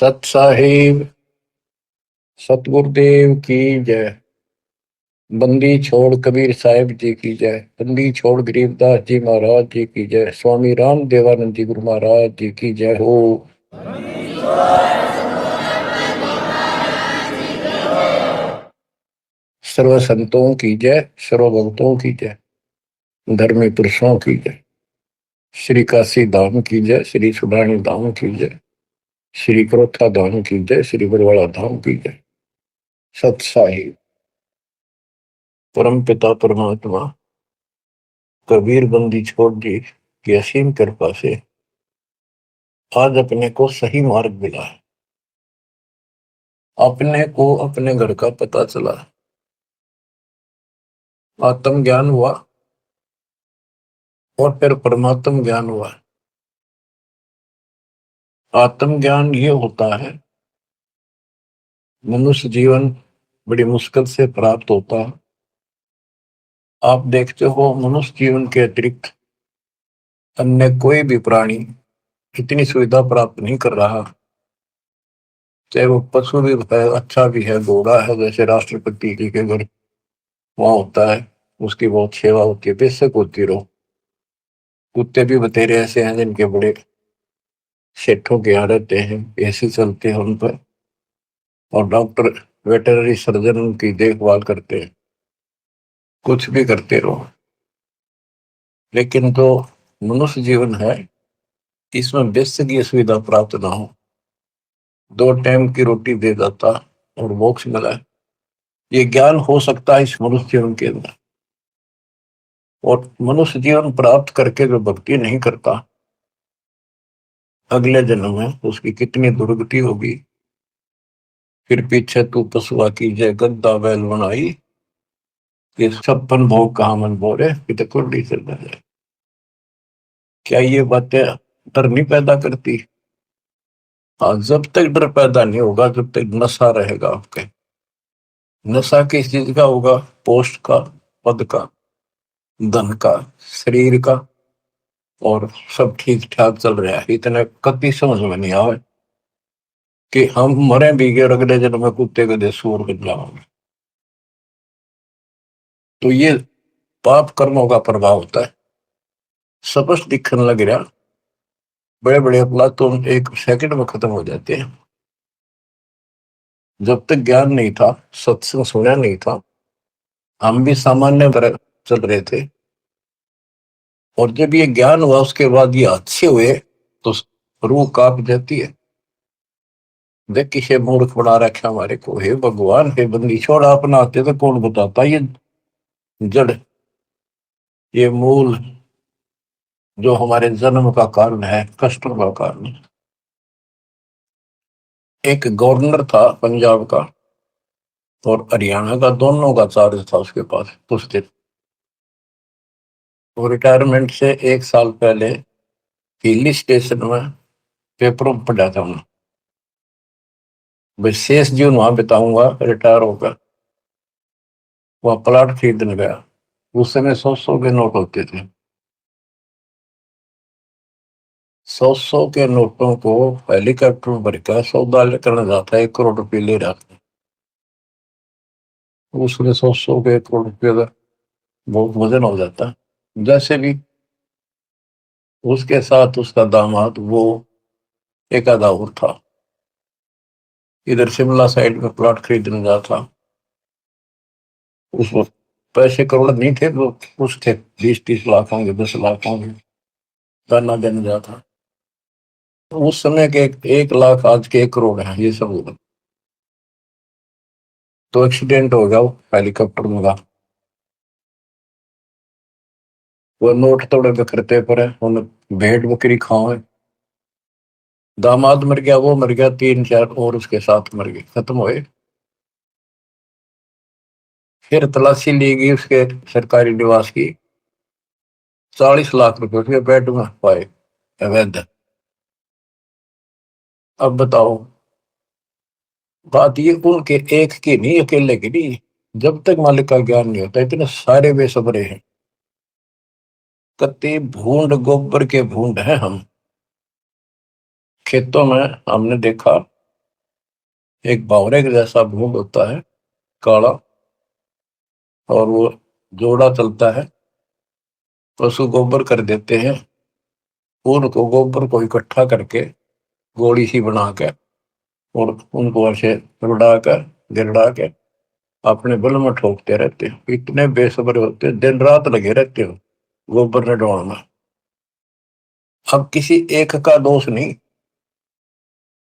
सत साहिब सतगुरुदेव की जय। बंदी छोड़ कबीर साहिब जी की जय। बंदी छोड़ गरीबदास जी महाराज जी की जय। स्वामी राम देवानंद जी गुरु महाराज जी की जय हो। सर्व संतों की जय, सर्व भक्तों की जय, धर्मी पुरुषों की जय। श्री काशी धाम की जय, श्री सुडानी धाम की जय, श्री क्रोथा धाम की जय, श्री बरवाड़ा धाम की जय। सत साहिब परम पिता परमात्मा कबीर बंदी छोड़ जी की असीम कृपा से आज अपने को सही मार्ग मिला है। अपने को अपने घर का पता चला, आत्म ज्ञान हुआ और फिर परमात्म ज्ञान हुआ। आत्म ज्ञान ये होता है, मनुष्य जीवन बड़ी मुश्किल से प्राप्त होता है। आप देखते हो मनुष्य जीवन के अतिरिक्त अन्य कोई भी प्राणी इतनी सुविधा प्राप्त नहीं कर रहा। चाहे वो पशु भी है, अच्छा भी है, घोड़ा है, जैसे राष्ट्रपति जी के घर वहां होता है, उसकी बहुत सेवा होती है, बेशक होती रहो। कुत्ते भी बतेरे ऐसे हैं जिनके बड़े सेठों के यहाँ रहते हैं, ऐसे चलते हैं उन पर, और डॉक्टर वेटरनरी सर्जन उनकी देखभाल करते हैं, कुछ भी करते रहो। लेकिन जो मनुष्य जीवन है, इसमें बेसिक ये सुविधा प्राप्त ना हो, 2 टाइम की रोटी दे देता और मोक्ष मिला है, ये ज्ञान हो सकता है इस मनुष्य जीवन के अंदर। और मनुष्य जीवन प्राप्त करके जो भक्ति नहीं करता, अगले जन्म में उसकी कितनी दुर्गति होगी। फिर पीछे तू पशुआ की जय गद्दा बैल बनाई, ये 56 भोग कहा मन बोरे, कि कुंडी से जाए। क्या ये बातें डर नहीं पैदा करती? हाँ, जब तक डर पैदा नहीं होगा, जब तक नशा रहेगा आपके। नशा किस चीज का होगा? पोस्ट का, पद का, धन का, शरीर का, और सब ठीक ठाक चल रहा है, इतना कभी समझ में नहीं आवे कि हम मरे भी गए, अगले जन्म में कुत्ते गधे सूर बन जाओगे। तो ये पाप कर्मों का प्रभाव होता है। स्पष्ट दिखने लग रहा, बड़े बड़े अपराध तो एक सेकंड में खत्म हो जाते हैं। जब तक ज्ञान नहीं था, सत्संग सुना नहीं था, हम भी सामान्य तरह चल रहे थे, और जब ये ज्ञान हुआ उसके बाद ये अच्छे हुए तो रूह कांप जाती है। देख किसे मूर्ख बना रखा हमारे को, हे भगवान, हे बंदी छोड़, अपना आते तो कौन बताता। ये जड़, ये मूल जो हमारे जन्म का कारण है, कष्टों का कारण। एक गवर्नर था पंजाब का और हरियाणा का, दोनों का चार्ज था उसके पास कुछ दिन। वो रिटायरमेंट से 1 साल पहले हिली स्टेशन में पेपरों में पढ़ा था उन्होंने, शेष जीवन वहां बिताऊंगा रिटायर होकर। वह प्लाट खरीदने गया। उस समय 100-100 के नोट होते थे। 100-100 के नोटों को हेलीकॉप्टर में भरकर सौदा करने जाता है, 1 करोड़ रुपये ले रहा था। उसमें 100-100 के 1 करोड़ रुपये का बहुत वजन हो जाता। जैसे भी उसके साथ उसका दामाद, वो एक आधा और था, इधर शिमला साइड में प्लॉट खरीदने जा था। उस वक्त पैसे करोड़ नहीं थे, वो कुछ थे, 20-30 लाख होंगे, 10 लाख होंगे, करना देने जा था। तो उस समय के 1 लाख आज के 1 करोड़ है, ये सब होगा। तो एक्सीडेंट हो गया वो हेलीकॉप्टर में का। वो नोट तोड़े बिखरते पड़े, उन भेड़ बकरी खाओ। दामाद मर गया, वो मर गया, 3-4 और उसके साथ मर गए, खत्म हुए। फिर तलाशी ली गई उसके सरकारी निवास की, 40 लाख रुपए उसके बेड में पाए अवैध। अब बताओ, बात ये उनके एक की नहीं, अकेले की नहीं। जब तक मालिक का ज्ञान नहीं होता, इतने सारे बेसब्रे हैं, कत्ते भूंड, गोबर के भूंड हैं हम। खेतों में हमने देखा, एक बावरे के जैसा भूत होता है, काला, और वो जोड़ा चलता है। पशु गोबर कर देते हैं, उनको गोबर को इकट्ठा करके गोली सी बना के, और उनको ऐसे रुड़ा कर गिरड़ा के अपने बल में ठोकते रहते हो। इतने बेसब्र होते हैं, दिन रात लगे रहते हो गोबर ने डोल में। अब किसी एक का दोष नहीं,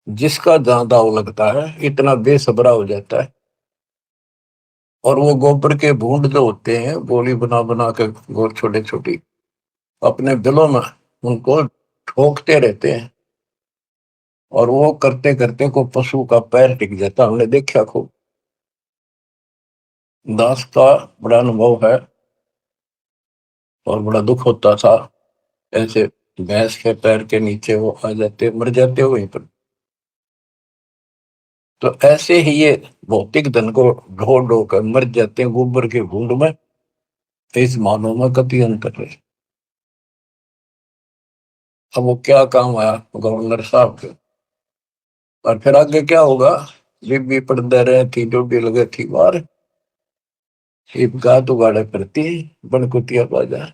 जिसका जहां दाव लगता है इतना बेसब्रा हो जाता है। और वो गोबर के बूंद जो होते हैं, गोली बना बना के गोल छोटे छोटी, अपने दिलों में उनको ठोकते रहते हैं। और वो करते करते को पशु का पैर टिक जाता, हमने देखा खूब। दास का बड़ा अनुभव है, और बड़ा दुख होता था। ऐसे भैंस के पैर के नीचे वो आ जाते, मर जाते वहीं पर। तो ऐसे ही ये भौतिक धन को ढो ढो कर मर जाते हैं गोबर के घूंड में। इस मानव में कति अंतर है। अब वो क्या काम आया गवर्नर साहब के, और फिर आगे क्या होगा। बीबी पड़दे रहे थी, डोडी लगे थी बार, एक गात उगाड़े फिरती बनकुतिया बाजा।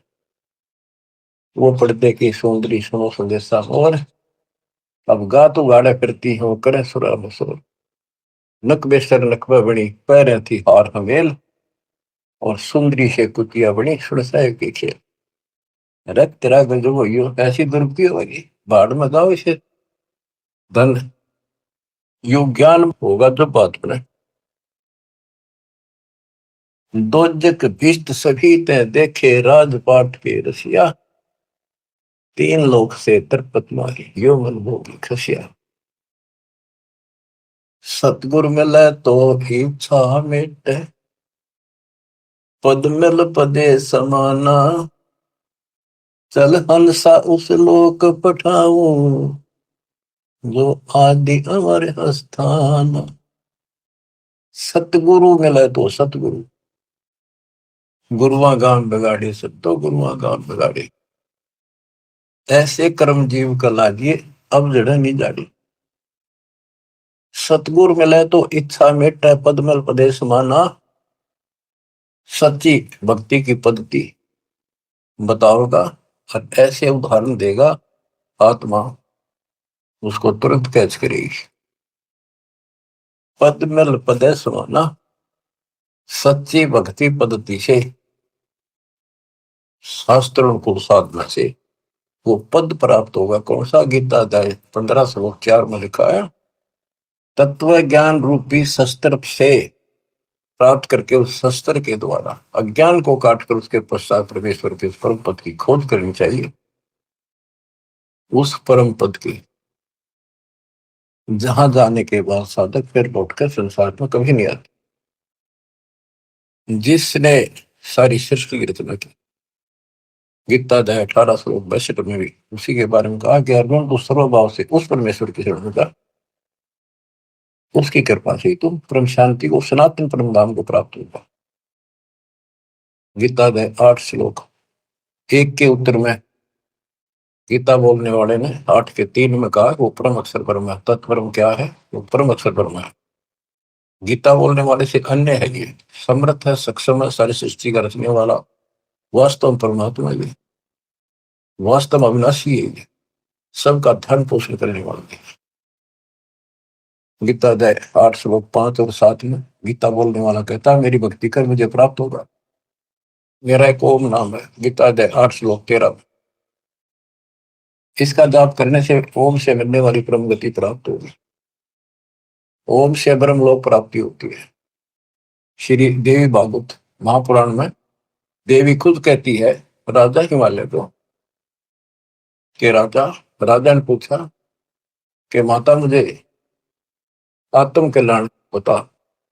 वो पर्दे की सौंदरी सुनो संदेशा, और अब गात उगाड़े फिरती है वो करे सुरा बसोर। नक बेसर नकबा बनी पैर थी हार हवेल, और सुंदरी से कुतिया बनी सुरसाए की खेल। रख तेरा गजब हो, ऐसी दुरुपयोग होगी, बाढ़ में गाओ इसे। धन यु ज्ञान होगा जब बात बने। दोजक भिष्ट सभी ते देखे राजपाट के रसिया, तीन लोक से तरपत मारी यो मन भोगी खसिया। सतगुर मिले तो इच्छा मिटे, पद मिल पदे समाना, चल हंसा उस लोक पठाऊं, जो आदि अमर स्थान। सतगुरु मिले तो सतगुरु, गुरुआ गाम बिगाड़े सत्तो गुरुआ गाम बिगाड़े। ऐसे कर्म जीव का लागिए, अब जड़ नहीं जाड़ी। सतगुरु मिले तो इच्छा मिटे, पद मिल पदे समाना। सच्ची भक्ति की पद्धति बताओगा, और ऐसे उदाहरण देगा, आत्मा उसको तुरंत कैच करेगी। पद मिल पदे समाना, सच्ची भक्ति पद्धति से, शास्त्रों को साधना से वो पद प्राप्त होगा। कौन सा? गीता अध्याय 15 श्लोक 4 में लिखा है, तत्व ज्ञान रूपी शस्त्र से प्राप्त करके, उस शस्त्र के द्वारा अज्ञान को काटकर उसके पश्चात परमेश्वर के परम पद की खोज करनी चाहिए। उस परम पद की जहां जाने के बाद साधक फिर लौटकर संसार में कभी नहीं आता। जिसने सारी सृष्टि की रचना की, गीता अध्याय 18 श्लोक 62 में भी उसी के बारे में कहा कि अर्जुन तो सर्वभाव से उस परमेश्वर की शरण का, उसकी कृपा से तुम परम शांति को, सनातन परम धाम को प्राप्त होगा। गीता अध्याय 8 श्लोक 1 के उत्तर में गीता बोलने वाले ने 8 के 3 में कहा वो परम अक्षर परम है। तत्परम क्या है? वो परम अक्षर परम है। गीता बोलने वाले से अन्य है, ये समर्थ है, सक्षम है, सारी सृष्टि का रचने वाला वास्तव परमात्मा है, वास्तव अविनाशी है, ये सबका धन पोषण करने वाला है। गीता अध्याय 8 श्लोक 5 और 7 में गीता बोलने वाला कहता है मेरी भक्ति कर मुझे प्राप्त होगा। मेरा एक ओम नाम है, गीता अध्याय 8 श्लोक 13 में। इसका जाप करने से ओम से मिलने वाली परम गति प्राप्त होगी। ओम से ब्रह्म लोक प्राप्ति होती है। श्री देवी भागवत महापुराण में देवी खुद कहती है राजा हिमालय को, कि राजा ने पूछा कि माता मुझे आत्म कल्याण बता,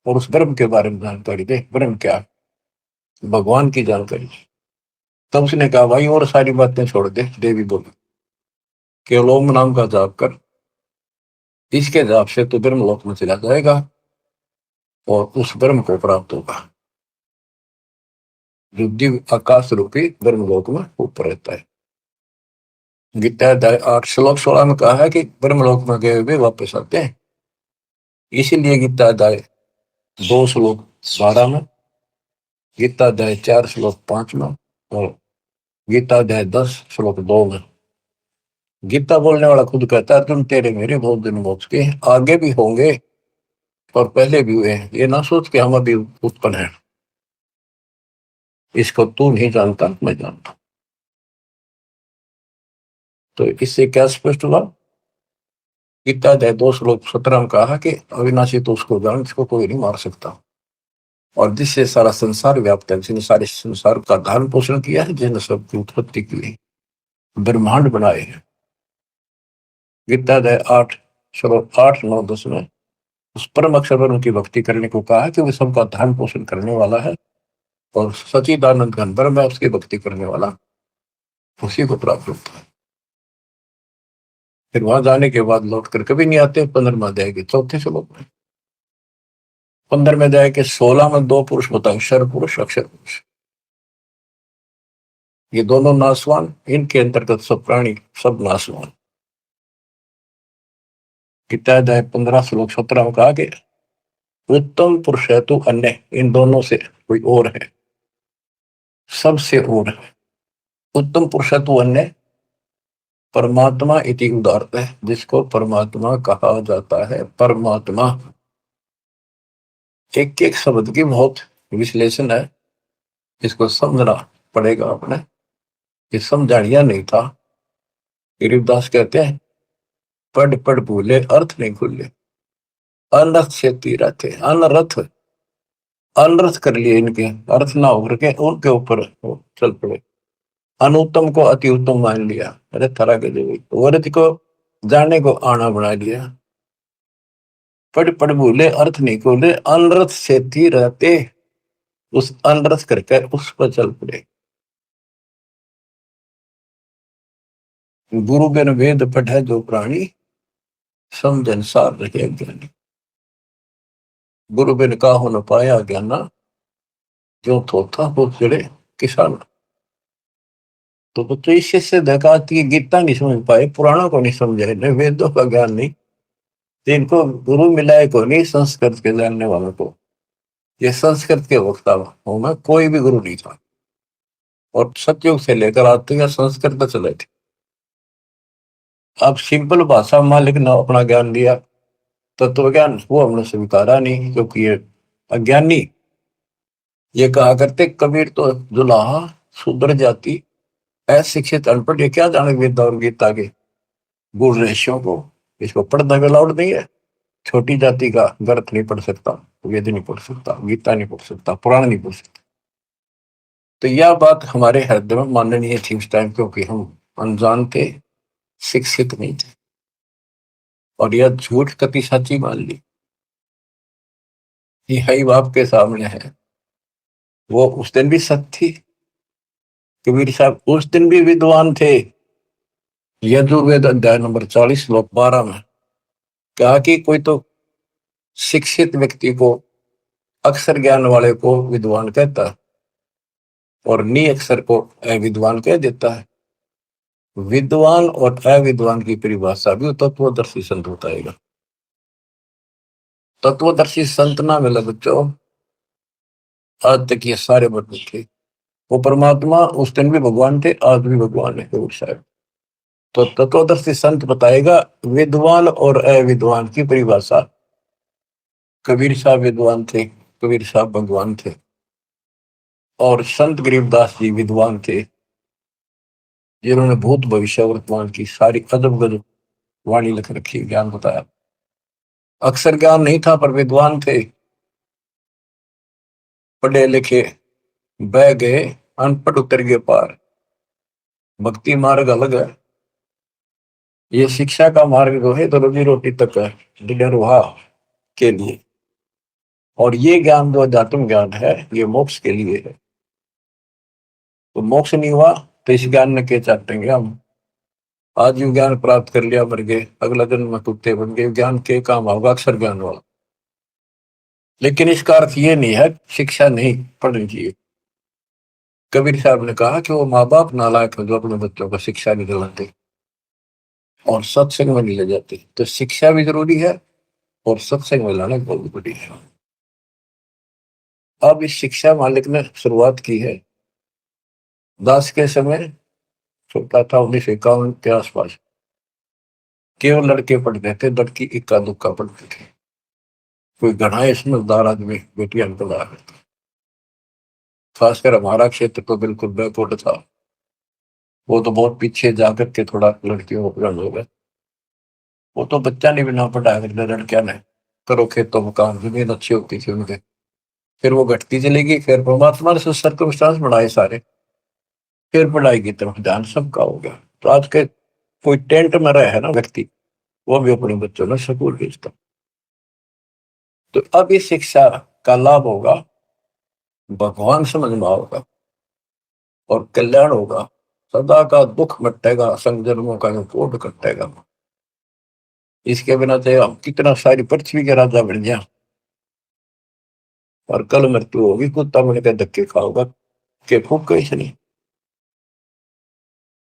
और उस ब्रह्म के बारे में जानकारी दे, ब्रह्म क्या है, भगवान की जानकारी। तब उसने कहा भाई और सारी बातें छोड़ दे। देवी बोली केवल ओम नाम का जाप कर, इसके जाप से तो ब्रह्म लोक में चला जाएगा और उस ब्रह्म को प्राप्त होगा, जो दिव्य आकाश रूपी ब्रह्म लोक में ऊपर रहता है। गीता 8 श्लोक 16 में कहा है कि ब्रह्म लोक में गए हुए वापस आते हैं। इसीलिए गीता अध्याय 2 श्लोक 12 में, गीता अध्याय 4 श्लोक 5 में, और गीता अध्याय 10 श्लोक 2 में गीता बोलने वाला खुद कहता है तुम तेरे मेरे बहुत दिन मोक्ष के, आगे भी होंगे और पहले भी हुए हैं। ये ना सोच के हम अभी उत्पन्न है, इसको तू नहीं जानता, मैं जानता। तो इससे क्या स्पष्ट हुआ? गीता अध्याय 2 श्लोक 17 में कहा कि अविनाशी तो उसको जान जिसको कोई नहीं मार सकता, और जिससे सारा संसार व्याप्त है, जिसने सारे संसार का धारण पोषण किया है, जिसने सबकी उत्पत्ति की है, ब्रह्मांड बनाए हैं। गीता अध्याय 8 श्लोक 8 9 10 में उस परम अक्षर ब्रह्म की भक्ति करने को कहा है कि वो सबका धारण पोषण करने वाला है, और सचिदानंद घन ब्रह्म है, उसकी भक्ति करने वाला उसी को प्राप्त होता है। फिर वहां जाने के बाद लौट कर कभी नहीं आते। 15वें अध्याय के 4 श्लोक में, 15वें अध्याय के 16 में 2 पुरुष बताए, क्षर पुरुष अक्षर पुरुष। ये दोनों नासवान, इनके अंतर्गत सब प्राणी सब नासवान। गीता अध्याय 15 श्लोक 17 में कहा कि उत्तम पुरुष है तो अन्य, इन दोनों से कोई और है, सबसे और है। उत्तम पुरुष है तो अन्य परमात्मा इति उदारत है, जिसको परमात्मा कहा जाता है। परमात्मा एक एक शब्द की बहुत विश्लेषण है, इसको समझना पड़ेगा अपने, ये समझानिया नहीं था। गरीबदास कहते हैं पढ़ पढ़ भूले अर्थ नहीं खुले, अनर्थ से तीरा थे, अनर्थ अनर्थ कर लिए, इनके अर्थ ना होकर के उनके ऊपर चल पड़े। अनुत्तम को अति उत्तम मान लिया, अरे थरा के जो वर्थ को जाने को आना बना लिया। पढ़ पढ़ भूले अर्थ नहीं खोले, अनर्थ से थी रहते, उस अनर्थ करके उस पर चल पड़े। गुरु बिन वेद पढ़े जो प्राणी, समझन सार रहे ज्ञानी। गुरु बिन का हो न पाया ज्ञाना, जो थोथा वो चिड़े किसान। तो बच्चों इससे से देखा कि गीता नहीं समझ पाए, पुराणों को नहीं समझे, न वेदों का ज्ञान नहीं, तो इनको गुरु मिलाए को नहीं, संस्कृत के जानने वालों को। ये संस्कृत के वक्ता हूं मैं, कोई भी गुरु नहीं था, और सतयुग से लेकर आज तक संस्कृत चले थे। अब सिंपल भाषा में मालिक ने अपना ज्ञान दिया, तत्व ज्ञान, वो हमने स्वीकारा नहीं, क्योंकि ये अज्ञानी। ये कहा करते कबीर तो जुलाहा शूद्र जाति, अशिक्षित अनपढ़, ये क्या जाने वेद और गीता के गुण रेशियों को, इसको पढ़ना भी अलाउड नहीं है। छोटी जाति का ग्रंथ नहीं पढ़ सकता, वेद नहीं पढ़ सकता, गीता नहीं पढ़ सकता, पुराण नहीं पढ़ सकता। तो यह बात हमारे हृदय में माननीय थी उस टाइम, क्योंकि हम अनजान थे, शिक्षित नहीं थे, और यह झूठ कति सच्ची मान ली। यही बाप के सामने है, वो उस दिन भी सत्य थी। कबीर साहब उस दिन भी विद्वान थे। यजुर्वेद अध्याय नंबर 40 श्लोक 12 में कहा कि कोई तो शिक्षित व्यक्ति को, अक्षर ज्ञान वाले को विद्वान कहता है, और नी अक्षर को अविद्वान कह देता है। विद्वान और अविद्वान की परिभाषा भी तत्वदर्शी संत बताएगा। तत्वदर्शी संत ना मिला बच्चों, आज तक ये सारे बदले थे। वो परमात्मा उस दिन भी भगवान थे, आज भी भगवान है साहब। तो तत्वदर्शी संत बताएगा विद्वान और अविद्वान की परिभाषा। कबीर साहब विद्वान थे, कबीर साहब भगवान थे, और संत गरीबदास जी विद्वान थे, जिन्होंने भूत भविष्य वर्तमान की सारी अदब गजब वाणी लिख रखी, ज्ञान बताया। अक्षर ज्ञान नहीं था पर विद्वान थे, पढ़े लिखे बह गए, अनपढ़ उतर गए पार। भक्ति मार्ग अलग है, ये शिक्षा का मार्ग जो है तो रोजी रोटी तक है, निर्वाह के लिए। और ये ज्ञान जो अध्यात्म ज्ञान है, ये मोक्ष के लिए है। तो मोक्ष नहीं हुआ तो इस ज्ञान में क्या चाटेंगे हम? आज यूं ज्ञान प्राप्त कर लिया, मर गए, अगला जन्म में कुत्ते बन गए, ज्ञान के काम होगा अक्षर ज्ञान वाला। लेकिन इसका अर्थ ये नहीं है शिक्षा नहीं पढ़नी चाहिए। कबीर साहब ने कहा कि वो माँ बाप नालायक है जो अपने बच्चों को शिक्षा नहीं दिलाते और सत्संग में नहीं ले जाते। तो शिक्षा भी जरूरी है, और सत्संग में लाना बहुत बड़ी है। अब इस शिक्षा मालिक ने शुरुआत की है दास के समय, छोटा था 1951 के आसपास, केवल लड़के पढ़ते थे, लड़की इक्का दुक्का पढ़ते थे। कोई घना समझदार आदमी बेटियां निकल आ गए। खासकर हमारा क्षेत्र तो बिल्कुल बैकवर्ड था, वो तो बहुत पीछे जाकर के थोड़ा लड़कियों को पढ़ाने हो गए। वो तो बच्चा नहीं बिना पढ़ाया करते लड़कियां ने, करो खेतों में काम, जमीन अच्छी होती थी उनके। फिर वो घटती चली गई, फिर परमात्मा ने सर्कमस्टांस बढ़ाए सारे, फिर पढ़ाई की तरफ ध्यान सबका हो गया। तो आज के कोई टेंट में रहे है ना व्यक्ति, वो भी अपने बच्चों ने स्कूल भेजता। तो अब इस शिक्षा का लाभ होगा, भगवान समझ में होगा और कल्याण होगा। सदा का दुख मिटेगा, संजन्मों का जो कोट कटेगा। इसके बिना चाहे हम कितना सारी पृथ्वी के राजा बन गया, और कल मृत्यु होगी, कुत्ता मिल के धक्के खाओगा के फूक कैसे नहीं।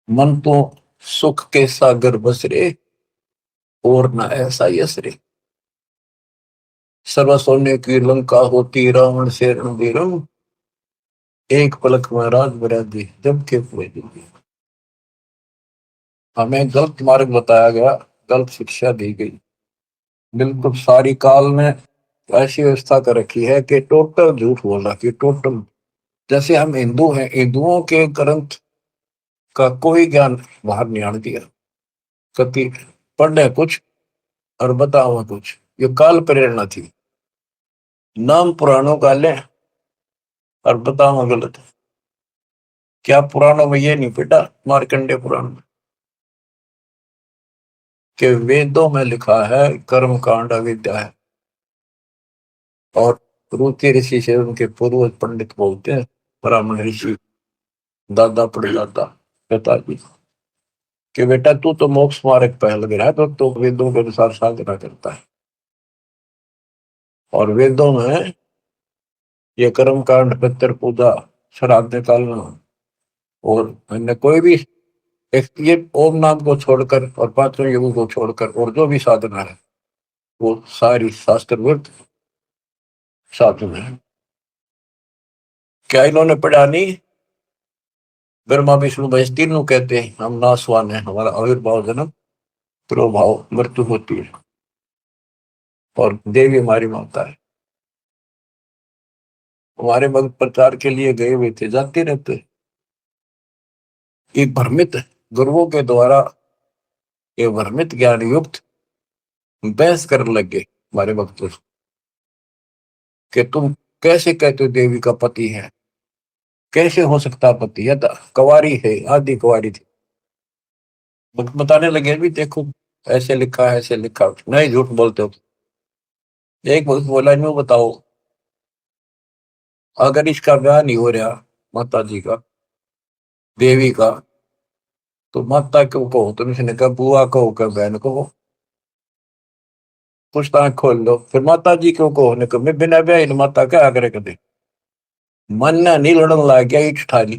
मन तो सुख के सागर बसरे, और ना ऐसा यसरे। सर्व सोने की लंका होती, रावण से रणबीरम, एक पलक में राज बरादी जब के पूरे दिन। हमें गलत मार्ग बताया गया, गलत शिक्षा दी गई। बिल्कुल सारी काल ने ऐसी व्यवस्था कर रखी है कि टोटल झूठ बोला कि टोटल। जैसे हम हिंदू हैं, हिंदुओं के ग्रंथ का कोई ज्ञान बाहर नहीं आने दिया। कति पढ़ने कुछ और बताओ कुछ, ये काल प्रेरणा थी। नाम पुराणों का ले और बताओ गलत। क्या पुराणों में ये नहीं बेटा, मार्कंडे पुराण में, कि वेदों में लिखा है कर्म कांड अविद्या है, और रुचि ऋषि से उनके पूर्वज पंडित बोलते हैं, ब्राह्मण ऋषि, दादा परदादा पिताजी, कि बेटा तू तो मोक्ष मार्ग पहल गया है, तो वेदों के अनुसार साधना करता है। और वेदों में ये कर्म कांड, पितर पूजा, श्राद्ध निकालना, और अन्य कोई भी एक ये ओम नाम को छोड़कर और पांचों युगों को छोड़कर और जो भी साधना है, वो सारी शास्त्र विरुद्ध साधना है। क्या इन्होंने पढ़ा नहीं? ब्रह्मा विष्णु महेश तीनों कहते हैं हम नासवान है, हमारा आविर्भाव जन्म प्रभाव मृत्यु होती है, और देवी हमारी माता है। हमारे भक्त प्रचार के लिए गए हुए थे, जाते रहते, एक भ्रमित गुरुओं के द्वारा ये भ्रमित ज्ञान युक्त बहस करने लगे हमारे भक्तों से, कि तुम कैसे कहते हो देवी का पति है, कैसे हो सकता पति है, कुंवारी है, आदि कुंवारी थी। बताने लगे भी देखो ऐसे लिखा है, ऐसे लिखा, नहीं झूठ बोलते हो। एक भक्त बोला यूं बताओ, अगर इसका ब्याह नहीं हो रहा माता जी का, देवी का, तो माता क्यों कहो तुम? इसने कहा बुआ कहो, क्या बहन कहो, कुछ तो आंख खोल लो। फिर माता जी क्यों कहो ने कहा, मैं बिना ब्याह माता क्या करे कदे। मन ने नहीं लड़न लग गया, ईट उठा ली,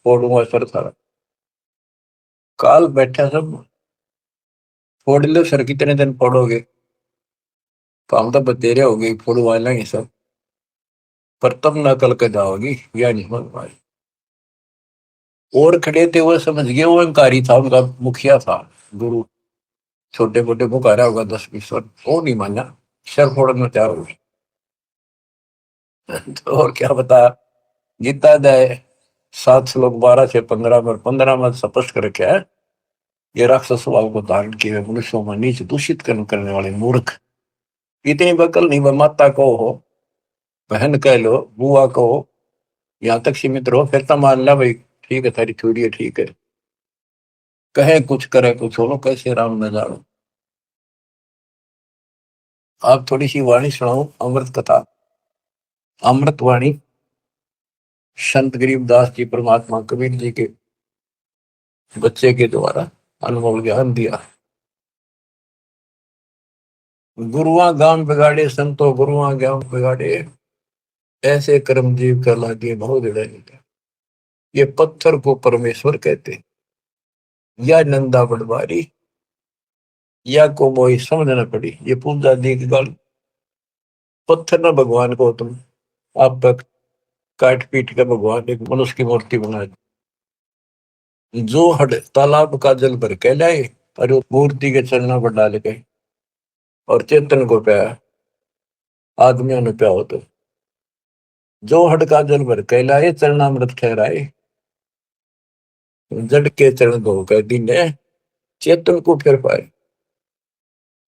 फोड़ूंगा सर सारा। काल बैठा सब, फोड़ लो सर, कितने दिन फोड़ोगे, तो हम तो बतेरे हो गई, फोड़वा लेंगे सब, पर तब न कल के जाओगी, या नहीं मन पाए। और खड़े थे वो समझ गए, वो अहंकारी था, उनका मुखिया था गुरु, छोटे मोटे पुकारा होगा 10-20 वर्ष, वो नहीं माना, सर फोड़ने में तैयार हो गए। तो और क्या बता, गीता अध्याय 7 श्लोक 12 से 15 में, 15 में स्पष्ट कर रखा है, ये राक्षस स्वभाव को धारण किए मनुष्यों में नीच दूषित कर्म करने वाले मूर्ख, इतनी बकल नहीं, वह माता को हो, बहन कह लो, बुआ को हो, यहाँ तक सीमित रहो, फिर तो मान ला भाई ठीक है, थारी थोड़ी है, ठीक है, कहे कुछ करे कुछ हो, कैसे राम न जानो। आप थोड़ी सी वाणी सुनाओ, अमृत कथा, अमृत वाणी, संत गरीबदास जी परमात्मा कबीर जी के बच्चे के द्वारा अनमोल ज्ञान दिया। गुरुआ गांव बिगाड़े संतो, गुरुआ गांव बिगाड़े, ऐसे कर्म जीव का लागे बहुत दृढ़। ये पत्थर को परमेश्वर कहते, या नंदा पटवारी, या को मोही समझना पड़ी। ये पूजा दी की गल पत्थर ना भगवान को तुम आप तक काट पीट के भगवान एक मनुष्य की मूर्ति बना दी। जो हड तालाब का जल भर के लाए और वो मूर्ति के चरणों पर डाल गए और चेतन को पाया आदमियों ने प्या हो तो जो हड का जल भर के लाए चरणामृत ठहराए जड़ के चरण धो कर दिन चेतन को फिर पाए।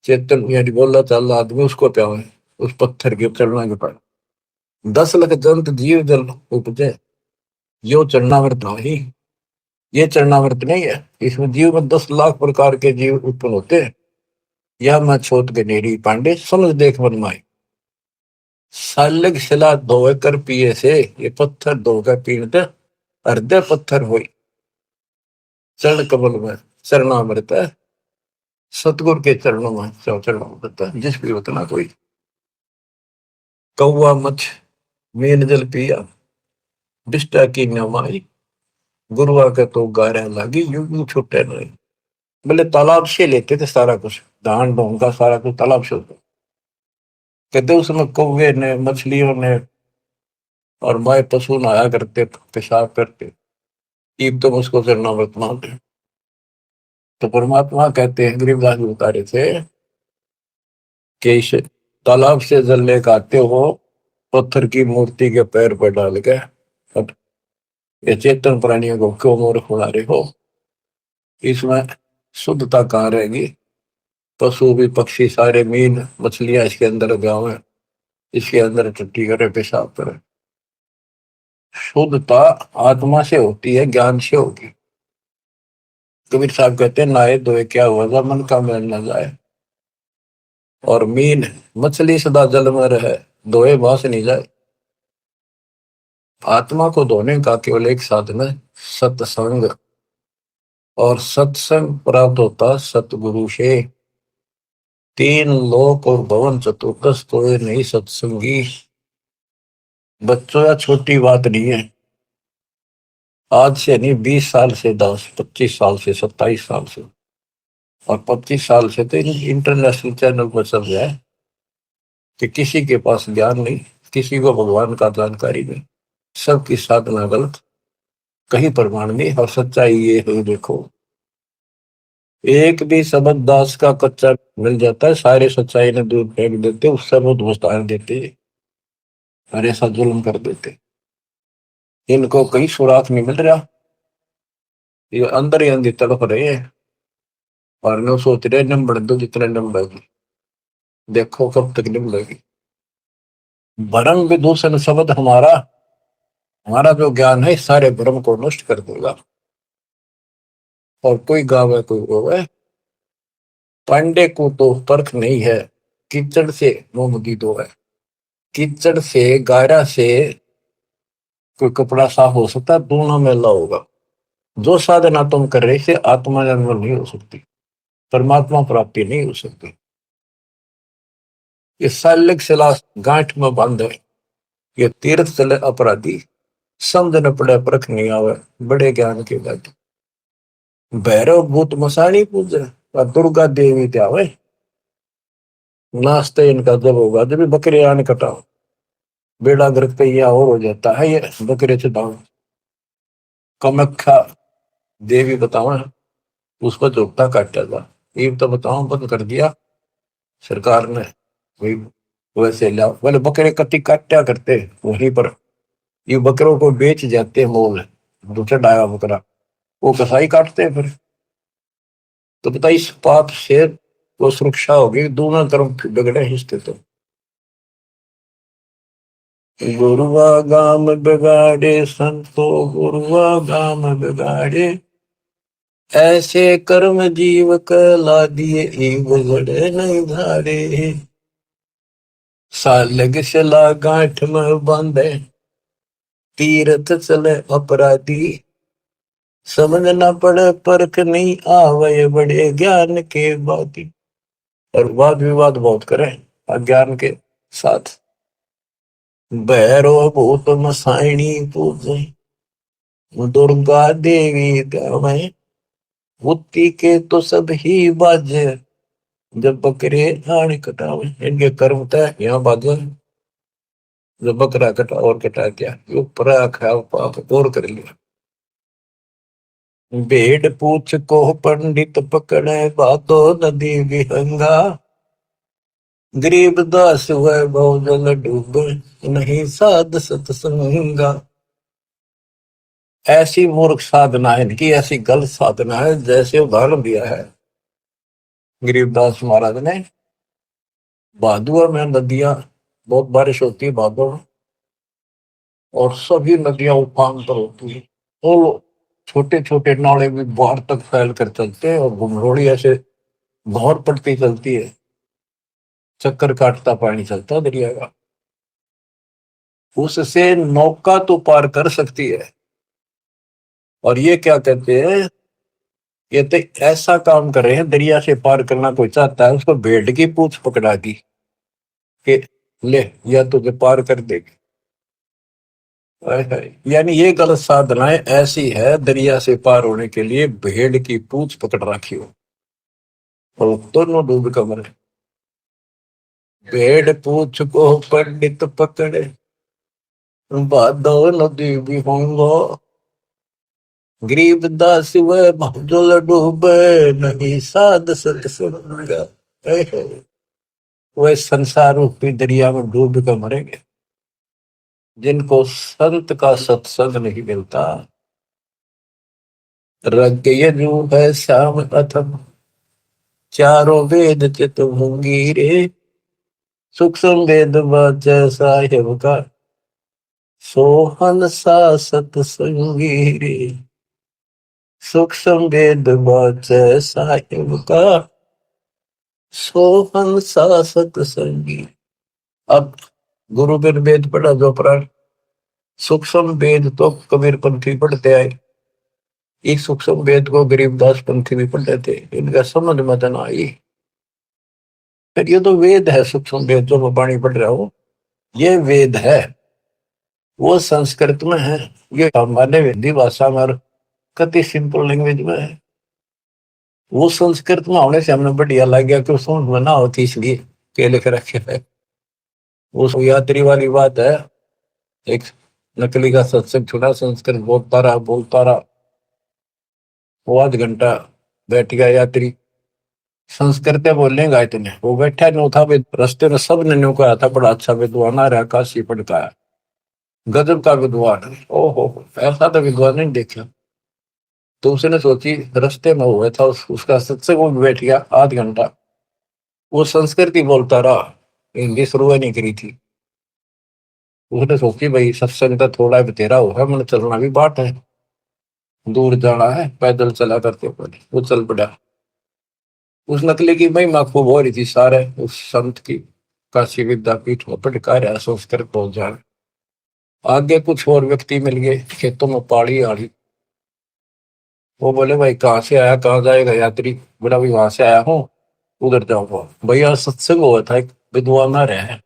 चेतन यानी बोला चाल आदमी उसको प्या है उस पत्थर के चरणों के पाए 10 लाख जंत जीव जल उपजे यो चरणामृत नहीं। ये चरणामृत नहीं है। इसमें जीव में 10 लाख प्रकार के जीव उत्पन्न होते हैं। यह मैं छोट के नेड़ी पांडे समझ देख मन माई सालग शिला धोए कर पिए से ये पत्थर धोकर पीने हृदय पत्थर हुई चरण कमल में चरणामृत है। सतगुरु के चरणों में चरणामृत है। जिस भी उतना कोई कौआ मछ मेन जल पिया बिष्टा की नमाई गुरुआ के तो गारा लागी यूं यूं छुट्टे नहीं। बोले तालाब से लेते थे सारा कुछ धान ढोंग का सारा कुछ तालाब से होता। कहते उसमें कौवे ने मछलियों ने और माए पशु नहाया करते पेशाब करते। ईब तो उसको चरणामृत मानते। तो परमात्मा कहते हैं गरीबदास जी बता रहे थे कि इस तालाब से जल लेकर आते हो पत्थर की मूर्ति के पैर पर डाल के अब ये चेतन प्राणियों को क्यों मूर्ख बना रहे हो। इसमें शुद्धता कहाँ रहेगी। पशु भी पक्षी सारे मीन मछलियां इसके अंदर गाँव है इसके अंदर टट्टी करे पेशाब करे। शुद्धता आत्मा से होती है ज्ञान से होगी। कबीर साहब कहते हैं नहाए धोए क्या हुआ था मन का मैल न जाए। और मीन मछली सदा जल में रहे धोए बास नहीं जाए। आत्मा को धोने का केवल एक साधन है सत्संग। और सत्संग प्राप्त होता सतगुरु से। तीन लोक और भवन चतुर्दश तो नहीं सत्संगी। बच्चों या छोटी बात नहीं है। आज से नहीं 20 साल से 10 25 साल से 27 साल से और 25 साल से तो इंटरनेशनल चैनल पर चल रहा है कि किसी के पास ज्ञान नहीं किसी को भगवान का जानकारी नहीं सबकी साधना गलत कहीं प्रमाण नहीं। और सच्चाई ये है देखो एक भी शब्द दास का कच्चा मिल जाता है सारे सच्चाई ने दूर फेंक देते उससे बहुत वस्तान देते और ऐसा जुल्म कर देते। इनको कहीं सुराग नहीं मिल रहा। ये अंदर ही अंदर तड़प रहे हैं और मैं सोच रहे नम बढ़ दो जितने नम बढ़ेगी देखो कब तक निम लगी। भरम विदूषण शब्द हमारा हमारा जो ज्ञान है सारे भ्रम को नष्ट कर देगा। और कोई गावे कोई रोवे पांडे को तो परख नहीं है कीचड़ से मोमगी दो है। कीचड़ से गारा से कोई कपड़ा साफ हो सकता है दोनों मेला होगा। जो साधना तुम कर रहे थे आत्मा जन्म नहीं हो सकती परमात्मा प्राप्ति नहीं हो सकती। ये सालिक शिला गांठ में बंद है। ये तीर्थ चले अपराधी समझ न पड़े परख नहीं आवे बड़े ज्ञान के बाद भैरव भूत मसाणी पूजे और दुर्गा देवी त्यावे नाश्ते इनका जब होगा जब भी बकरे आने कटाओ बेड़ा गर्क पे यह और हो जाता है। ये बकरे चढ़ाओ कामाख्या देवी बताओ उसको जोगता काटा था ये तो बताओ बंद कर दिया सरकार ने। वही वैसे लाओ बोले बकरे कति काटा करते वहीं पर ये बकरों को बेच जाते हैं मोल दूसरा डाया बकरा वो कसाई काटते हैं फिर। तो पता इस पाप से वो सुरक्षा होगी दोनों तरफ बिगड़े हिस्से तो। गुरुआ गाम बिगाड़े संतो गुरुआ गाम बिगाड़े ऐसे कर्म जीव कला दिए बिगड़े नहीं धारे। सालग शला गांठ में बांधे तीर्थ चले अपराधी समझ न पड़े परख नहीं आवे बड़े ज्ञान के बाती। और वाद विवाद बहुत करें अज्ञान के साथ भैरव भूत मसाइणी पूजे दुर्गा देवी गावे बुद्धि के तो सब ही बाजे जब बकरे आने कटावे, इनके कर्म तय यहाँ बादल। जब बकरा कटा और कटा गया, यो परा खाओ पाप और कर लिया। भेड़ पूछ को पंडित पकड़े, बातो नदी विहंगा। गरीब दास वह बहुजल डूब, नहीं साध सतसंगा। ऐसी मूर्ख साधना है इनकी, ऐसी गलत साधना है। जैसे उदाहरण दिया है गरीबदास महाराज ने, भादुआ में नदियां, बहुत बारिश होती है भादुआ में, और सभी नदियां उफान पर होती है। तो छोटे छोटे नाले भी बाहर तक फैल कर चलते हैं, और घुमरोड़ी ऐसे भौर पड़ती चलती है, चक्कर काटता पानी चलता है दरिया का। उससे नौका तो पार कर सकती है। और ये क्या कहते हैं, ये तो ऐसा काम कर रहे हैं, दरिया से पार करना कोई चाहता है उसको भेड़ की पूंछ पकड़ा दी कि ले, या तुझे पार कर देगी। यानी ये गलत साधनाएं ऐसी है, दरिया से पार होने के लिए भेड़ की पूंछ पकड़ रखी हो, और दोनों डूब कर मरे। भेड़ पूंछ को पंडित पकड़े, बादो नदी भी होंगो। गरीब दास वह भजल डूबे, नहीं साध सतसंगा। वह संसार रूपी दरिया में डूब कर मरेंगे जिनको संत का सत्संग नहीं मिलता। रग यजु है श्याम अथम, चारों वेद चित होंगी रे। सूक्ष्म वेद साहेब का, सोहन सा सतसंगी रे। सूक्ष्म वेद साहेब का, सोहन सा सतसंगी। अब गुरु बिन वेद पढ़ा जो प्राण, सूक्ष्म वेद तो कबीर पंथी पढ़ते आए, इस सूक्ष्म वेद को गरीबदास पंथी भी पढ़ते थे, इनका समझ में न आई। फिर ये तो वेद है, सूक्ष्म वेद जो मैं पानी पढ़ रहा हूँ, ये वेद है, वो संस्कृत में है। ये हमारे हिंदी भाषा में कति सिंपल लैंग्वेज में है। वो संस्कृत में होने से हमने बढ़िया लग गया कि समझ में ना होती, इसलिए के लिख रखे है। वो यात्री वाली बात है। एक नकली का सत्संग छुड़ा, संस्कृत बोलता रहा, वो आध घंटा बैठ गया यात्री, संस्कृत बोलेगा इतने, वो बैठा नहीं था। रास्ते में सब ने न्यू कहा था बड़ा अच्छा विद्वान आ रहा, काशी पढ़ता है, गजब का विद्वान है। ओहो, ऐसा तो विद्वान नहीं देखा। तो उसने सोची, रास्ते में हुआ था उसका सत्संग, वो बैठ गया आध घंटा, वो संस्कृत ही बोलता रहा, हिंदी शुरू नहीं करी थी। उसने सोची भाई सत्संग तो थोड़ा भी तेरा होगा, मैंने चलना भी बाट है, दूर जाना है, पैदल चला करके पड़े। वो चल पड़ा। उस नकली की महिमा खूब हो रही थी सारे उस संत की, काशी विद्यापीठ में पटकार संस्कृत पहुंच जाए। आगे कुछ और व्यक्ति मिल गए खेतों में पाड़ी आड़ी, वो बोले भाई कहाँ से आया, कहाँ जाएगा यात्री। बोला भाई वहां से आया हूँ, उधर जाऊंगा। भैया सत्संग हुआ था, एक विद्वान आ रहे हैं,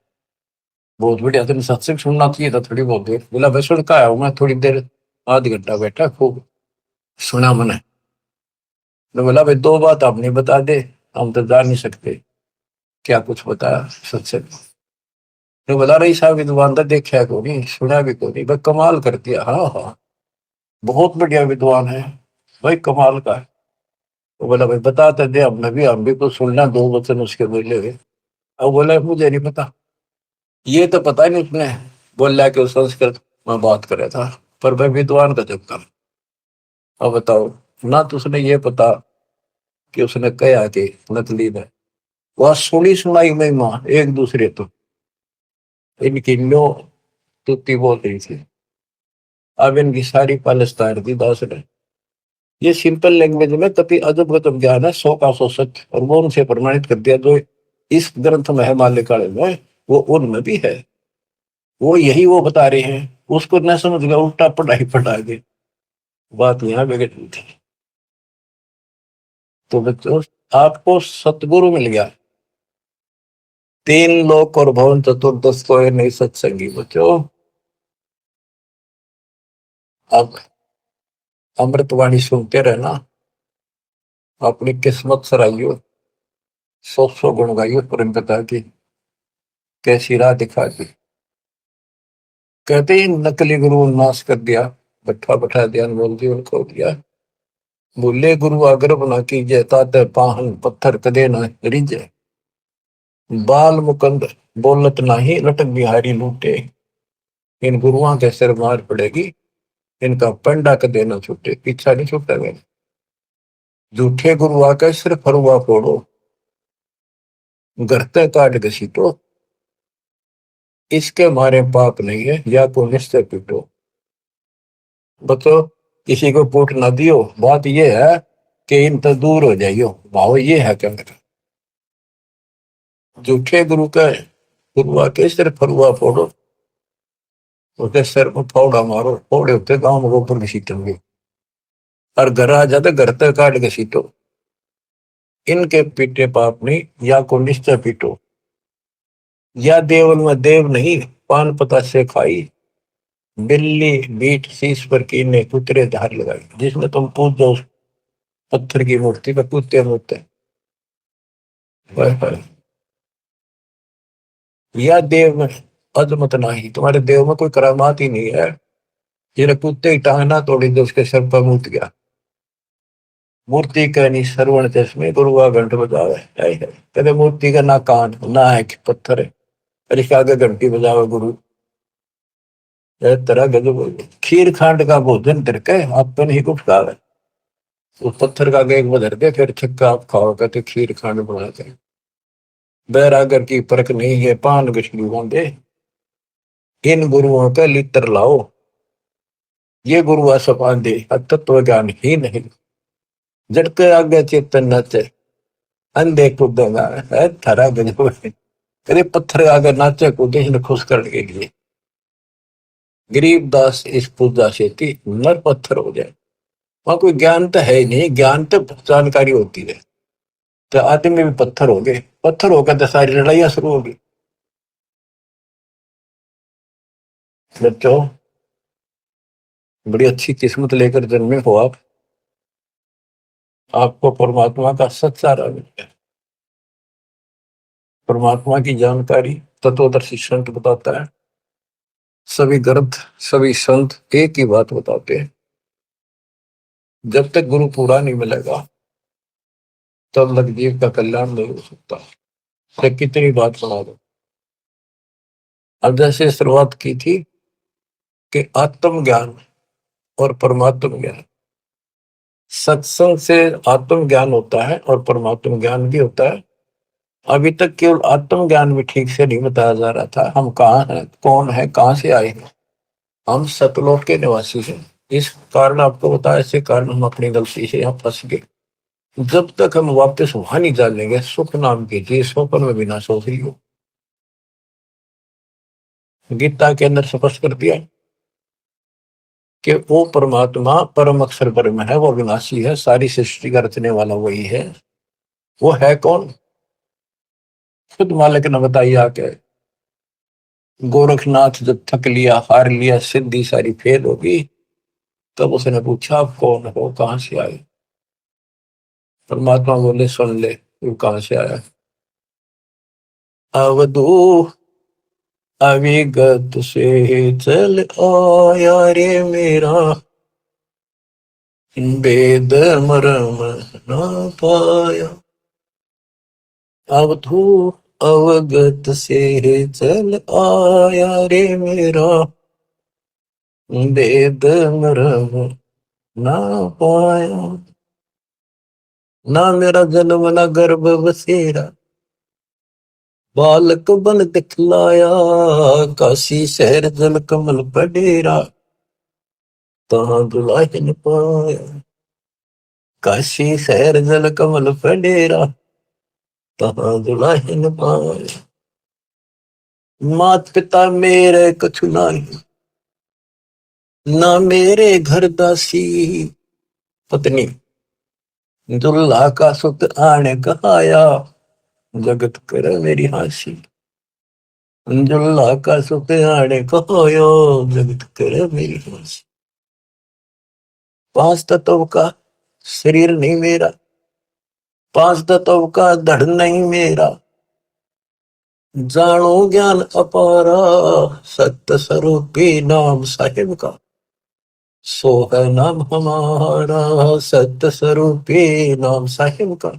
बहुत बढ़िया, तेने सत्संग सुनना चाहिए था थोड़ी बहुत देर। बोला भाई सुन का आया हूँ मैं, थोड़ी देर, आध घंटा बैठा, खूब सुना मैंने। तो बोला भाई दो बात आप नहीं बता दे, हम तो जा नहीं सकते। क्या कुछ बताया सत्संग। तो बोला रही साहब विद्वान था, देखा को नहीं, सुना भी को नहीं, भाई कमाल कर दिया। हाँ हाँ, बहुत बढ़िया विद्वान है भाई, कमाल का है। तो बोला भाई बताते दे, हम भी कुछ सुनना, दो वचन उसके बोले हुए। अब बोला मुझे नहीं पता, ये तो पता नहीं उसने बोला कि उस संस्कृत में बात करे था, पर भाई विद्वान का जब काम। अब बताओ, ना तो उसने ये पता कि उसने कहा कि नकली है, वह सुनी सुनाई महिमा एक दूसरे तो इनकी लो तुति बोल रही थी। अब इनकी सारी पालस्तान दी दास ने। ये सिंपल लैंग्वेज में कति अजब गजब ज्ञान है, सौ का सौ सच, और वो उनसे प्रमाणित कर दिया जो इस ग्रंथ में है माल्यकाले में, वो उनमें भी है। वो यही वो बता रहे हैं, उसको न समझ गया, उल्टा पढ़ाई पढ़ा के बात यहाँ बिगड़ थी। तो बच्चों, आपको सतगुरु मिल गया, तीन लोक और भवन चतुर्दश को नहीं सत्संगी बच्चों। अब अमृतवाणी सुनते रहना, अपनी किस्मत सराइयो। 100 गुण गाइए परम पिता की, कैसी राह दिखा दी। कहते ही नकली गुरु नाश कर दिया, बैठा बैठा ध्यान बोल दिया उनको दिया। बोले गुरु आग्रह बना कीजिए, ताते पाहन पत्थर कदे न रिजे। बाल मुकंद बोलत नाही, लटक बिहारी लूटे। इन गुरुओं के सिर मार पड़ेगी, इनका पंडा कदे न छूटे, पीछा नहीं छूटा गया। झूठे गुरु आके सिर फरुआ फोड़ो, गरते काट घसीटो। इसके मारे पाप नहीं है, या तो निश्चय पीटो। बतो किसी को पूट ना दियो, बात ये है कि इन तो दूर हो जाइयो, भाव ये है क्या मेरा। झूठे गुरु का गुरु आके सिर फरुआ फोड़ो, उसके सिर में फोड़ा मारो, फोड़े होते गांव में गोबर घसीटेंगे। और घर आ जाते घर तक काट घसीटो। इनके पीटे पाप नहीं, या को निश्चय पीटो। या देवल में देव नहीं, पान पता से खाई। बिल्ली बीट शीश पर कीने, कुतरे धार लगाई। जिसमें तुम पूछ दो पत्थर की मूर्ति पर, कुत्ते मूर्ते। या देव में अजमत नहीं, तुम्हारे देव में कोई करामात ही नहीं है। जिन्हें कुत्ते की टांग ना तोड़ी तो उसके सर पर मूत गया। मूर्ति कहनी श्रवण चश्मे, गुरु का घंट बजावे। कहते मूर्ति का ना कान ना है पत्थर है, और इसके आगे घंटी बजावे गुरु। तरह गजब। खीर खांड का भोजन तिरके, आपन ही कुछ खावे। उस पत्थर का आगे एक बधर दे, फिर छक्का आप खाओ, कहते खीर खांड बनाते। बैरागर की परख नहीं है, पान गछली दे। इन गुरुओं का लित्र लाओ, ये गुरु सपान दे, तत्व ज्ञान ही नहीं। जड़ के आगे चेतन नाचे, अंधे कूदेगा है थारा गजब है। अरे पत्थर आगे नाचे कूदे, इन्हें खुश करने के लिए। गरीबदास इस पूजा से थी, नर पत्थर हो जाए। वहां कोई ज्ञान तो है ही नहीं, ज्ञान तो जानकारी होती है। तो आदमी भी पत्थर हो गए, पत्थर होकर तो सारी लड़ाइयां शुरू होगी। बच्चों बड़ी अच्छी किस्मत लेकर जन्मे हो आप, आपको परमात्मा का सच्चा राह मिल गया। परमात्मा की जानकारी तत्वदर्शी संत बताता है। सभी ग्रंथ सभी संत एक ही बात बताते हैं, जब तक गुरु पूरा नहीं मिलेगा तब तक जीव का कल्याण नहीं हो सकता। तो कितनी बात सुना दो। अब जैसे शुरुआत की थी कि आत्म ज्ञान और परमात्म ज्ञान, सत्संग से आत्म ज्ञान होता है और परमात्म ज्ञान भी होता है। अभी तक केवल आत्म ज्ञान भी ठीक से नहीं बताया जा रहा था। हम कहाँ हैं, कौन है, कहाँ से आए हैं। हम सतलोक के निवासी हैं। इस कारण आपको बताया, इसी कारण हम अपनी गलती से यहाँ फंस गए। जब तक हम वापस वहां नहीं जानेंगे, सुख नाम की चीज स्वप्न में बिना सोच रही हो। गीता के अंदर स्पष्ट कर दिया कि वो परमात्मा परम अक्षर परम है, वो विनाशी है, सारी सृष्टि का रचने वाला वही है। वो है कौन, खुद मालिक ने बताइए आके। गोरखनाथ जब थक लिया, हार लिया, सिद्धि सारी फेल होगी, तब उसने पूछा आप कौन हो, कहां से आए। परमात्मा बोले सुन ले, तू कहां से आया। अवधू अविगत से चल आया रे मेरा, वेद मरम ना पाया। अवधू अवगत से चल आया रे मेरा, वेद मरम ना पाया। ना मेरा जन्म ना गर्भ बसेरा, बालक बन दिखलाया। काशी शहर जल कमल पडेरा, तहां दुलाहिन पाया। काशी शहर जल कमल पडेरा, तहां दुलाहिन पाया। मात पिता मेरे कछु नाही, ना मेरे घर दासी। पत्नी दुल्हा का सुत आने कहाया, जगत कर मेरी हासी। दुल्हा का सुत आने कहाया, जगत कर मेरी हासी। 5 तत्व का शरीर नहीं मेरा, पांच तत्व का धड़ नहीं मेरा, जानो ज्ञान अपारा, सत्य स्वरूपी नाम साहिब का, सो है नाम हमारा, सत्य स्वरूपी नाम साहिब का,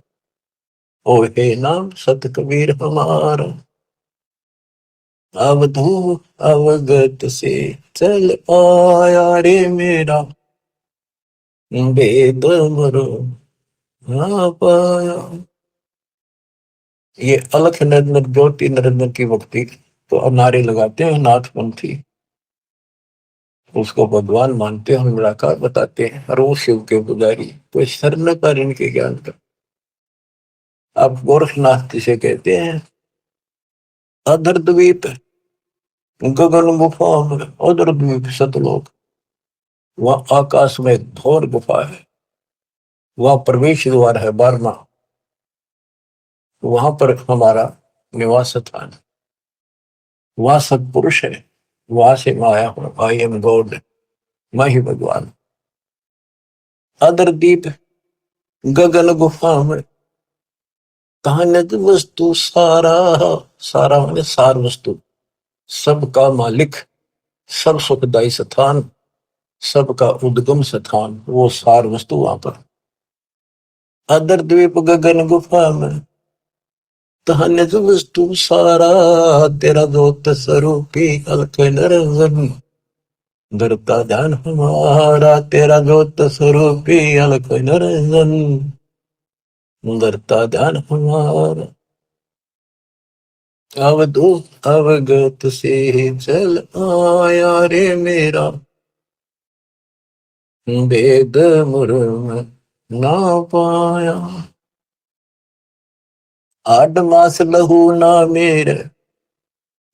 ओ हे नाम सत कबीर हमारा। अवधू अवगत से चल आया रे मेरा, वेद मरो ना पाया। ये अलख निरंजन ज्योति निरंजन की भक्ति तो नारे लगाते हैं नाथपंथी, उसको भगवान मानते हैं, निराकार बताते हैं, और वो शिव के पुजारी, तो शरण पर इनके ज्ञान का। अब गोरखनाथ जिसे कहते हैं, अधर द्वीप गगन गुफा में, अधर द्वीप सतलोक, वह आकाश में एक घोर गुफा है, वह प्रवेश द्वार है 12वां, वहां पर हमारा निवास स्थान, वहां सत्पुरुष है, वहां से मैं आया हूं, आई एम गॉड, मैं ही भगवान। अधर दीप गगन गुफा में, कहानियत वस्तु सारा, सारा माने सार वस्तु, सबका मालिक, सब सुखदायी स्थान, सबका उद्गम स्थान, वो सार वस्तु वहां पर। अदर द्वीप गगन गुफा में, कहानियत वस्तु सारा, तेरा जोत स्वरूपी अलख निरंजन, धरता ध्यान हमारा, तेरा जोत स्वरूपी अलख निरंजन, धरता ध्यान हमारा। अवधू अवगत से चल आया रे मेरा, वेद मुरम ना पाया। 8 मास लहू ना मेरे,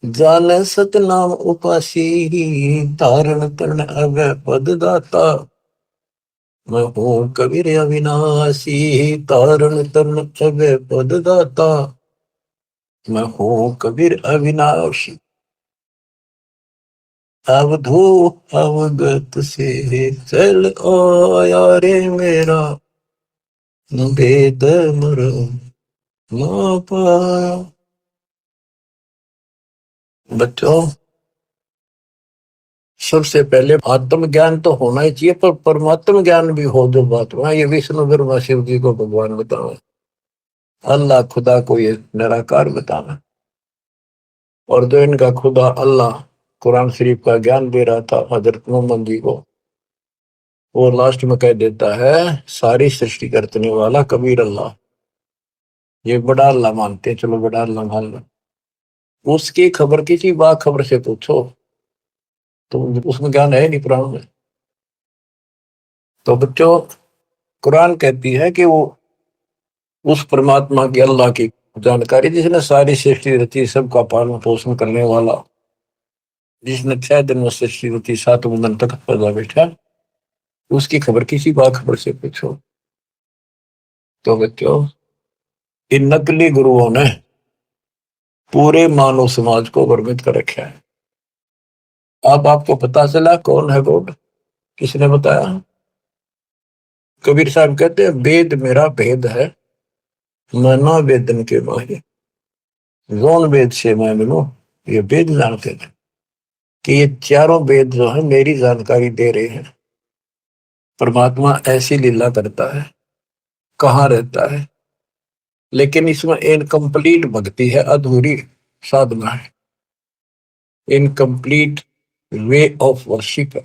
जान सतनाम उपासी, धारण करण अब पद दाता, मैं हूँ कबीर अविनाशी, धारण करण अब पद दाता, मैं हूँ कबीर अविनाशी। अवधू अवगत से चल आया रे मेरा, वेद मुरम ना पाया। बच्चों, सबसे पहले आत्म ज्ञान तो होना ही चाहिए, पर परमात्म ज्ञान भी हो जो बात वहां, ये विष्णु ब्रह्मा शिव जी को भगवान बतावे, अल्लाह खुदा को ये निराकार बतावे। और जो इनका खुदा अल्लाह कुरान शरीफ का ज्ञान दे रहा था हजरत मोहम्मद जी को, वो लास्ट में कह देता है, सारी सृष्टि करने वाला कबीर अल्लाह, ये बड़ा अल्लाह मानते हैं, चलो बड़ा अल्लाह मान लो। उसकी खबर किसी बा खबर से पूछो तो उसमें ज्ञान है नहीं कुरान में। तो बच्चों, कुरान कहती है कि वो उस परमात्मा की, अल्लाह की जानकारी, जिसने सारी सृष्टि रची, सबका पालन पोषण करने वाला, जिसने 6 दिन में सृष्टि रची, 7वें दिन तक पैदा बैठा, उसकी खबर किसी बा खबर से पूछो। तो बच्चों, इन नकली गुरुओं ने पूरे मानव समाज को भ्रमित कर रखा है। अब आपको पता चला कौन है गॉड, किसने बताया? कबीर साहब कहते हैं, वेद मेरा भेद है, मैं ना वेदन के माहिर, जोन वेद से मैं मिलूं, ये वेद जानते थे कि ये चारों वेद जो है मेरी जानकारी दे रहे हैं, परमात्मा ऐसी लीला करता है, कहाँ रहता है, लेकिन इसमें इनकम्प्लीट भक्ति है, अधूरी साधना है, इनकम्प्लीट वे ऑफ वर्शिप है।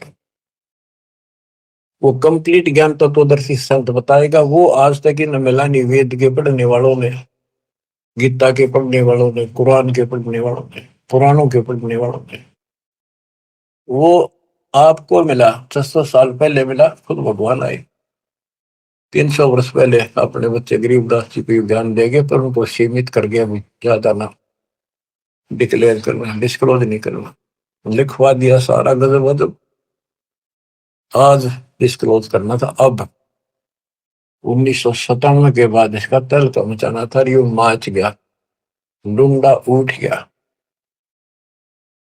वो कंप्लीट ज्ञान तत्वदर्शी संत बताएगा, वो आज तक इन मिला नहीं, वेद के पढ़ने वालों ने, गीता के पढ़ने वालों ने, कुरान के पढ़ने वालों ने, पुराणों के पढ़ने वालों ने। वो आपको मिला 600 साल पहले मिला, खुद भगवान आए 300 वर्ष पहले, अपने बच्चे गरीबदास जी को ध्यान देंगे, पर उनको सीमित कर गया, ज्यादा ना डिक्लेयर करना, डिस्क्लोज नहीं करना, लिखवा दिया सारा गजब वजब, आज डिस्क्लोज करना था। अब 1997 के बाद इसका तहलका मचाना था, यू माच गया, डूंगा उठ गया।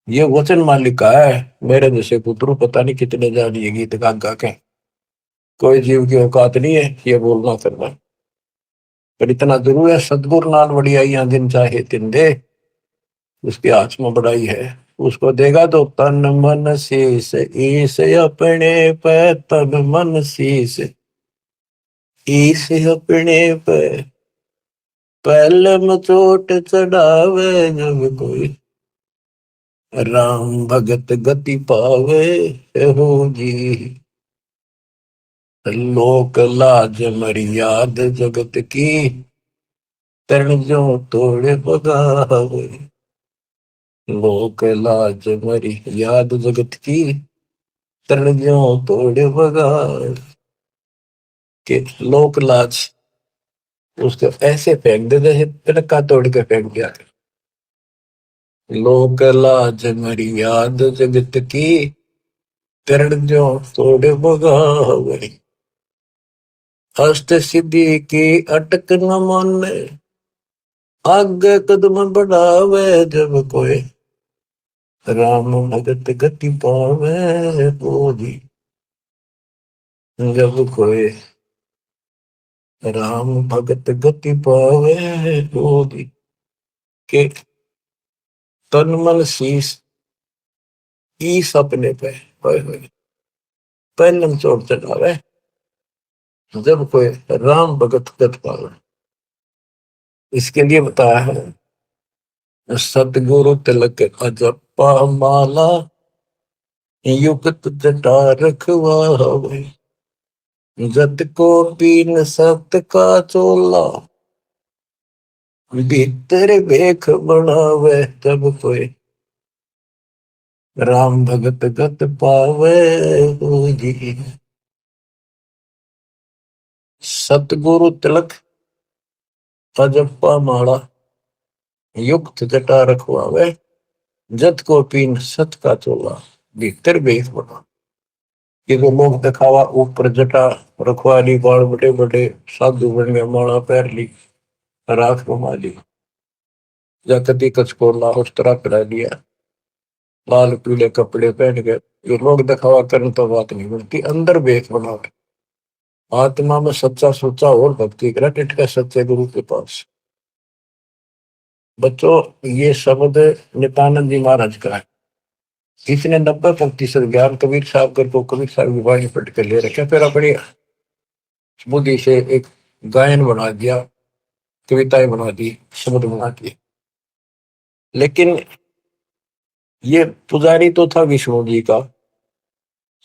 ये वचन मालिक का है, मेरे जैसे पुत्र पता नहीं कितने जानिए गीत गा गा के, कोई जीव की औकात नहीं है ये बोलना करना। पर इतना जरूर है, सतगुरु नाल वडियाइयां दिन चाहे तिन दे, उसके हाथ में बड़ाई है। उसको देगा तो तन मन शीस ईस अपने पे, तन मन शीस ईस अपने पे, पहले में चोट चढ़ावे जब कोई, राम भगत गति पावे हो जी। लोक लाज मर्याद जगत की, तरण जो तोड़े बगावे। लोक लाज मर्याद जगत की, तरण जो तोड़े बगावे। के लोक लाज उसको ऐसे फेंक दे जैसे तिनका तोड़ के फेंक दिया। लोक लाज मर्याद जगत की, तरण जो तोड़े बगावे। अष्ट सिद्धि की अटक न माने, आगे कदम बढ़ावे जब कोई, राम भगत गति पावे बोधी। जब कोई राम भगत गति पावे बोधी, के तन मन शीस ईस अपने पे, पहलम चोट चढ़ावे जब कोई राम भगत गति पावे। इसके लिए बताया है, सतगुरु तिलक अजपा माला, युक्त जटा रखवावे। जत को पीन सत का चोला, भीतर भेख बनावे तब कोई, राम भगत गत पावे जी। सतगुरु तिलक अजपा माला, युक्त जटा रखवावे। जत को पीन सत का चोला, भीतर भेख बना। ये तो लोग दिखावा, ऊपर जटा रखवा ली, बाल बड़े बड़े साधु बन गए, माला पैर ली, राख घुमा ली, या कदी कचकोला उस तरह करा लिया, लाल पीले कपड़े पहन गए। ये लोग दिखावा करने तो बात नहीं बनती, अंदर भेख बना के आत्मा में सच्चा सोचा और भक्ति करा, टिटका सच्चे गुरु के पास। बच्चों, ये शब्द नित्यानंद जी महाराज का है। इसने 90% ज्ञान कबीर साहब को कबीर साहब की वाणी पढ़ के ले रखे, फिर अपनी बुद्धि से एक गायन बना दिया, कविताएं बना दी, शब्द बना दिए। लेकिन ये पुजारी तो था विष्णु जी का,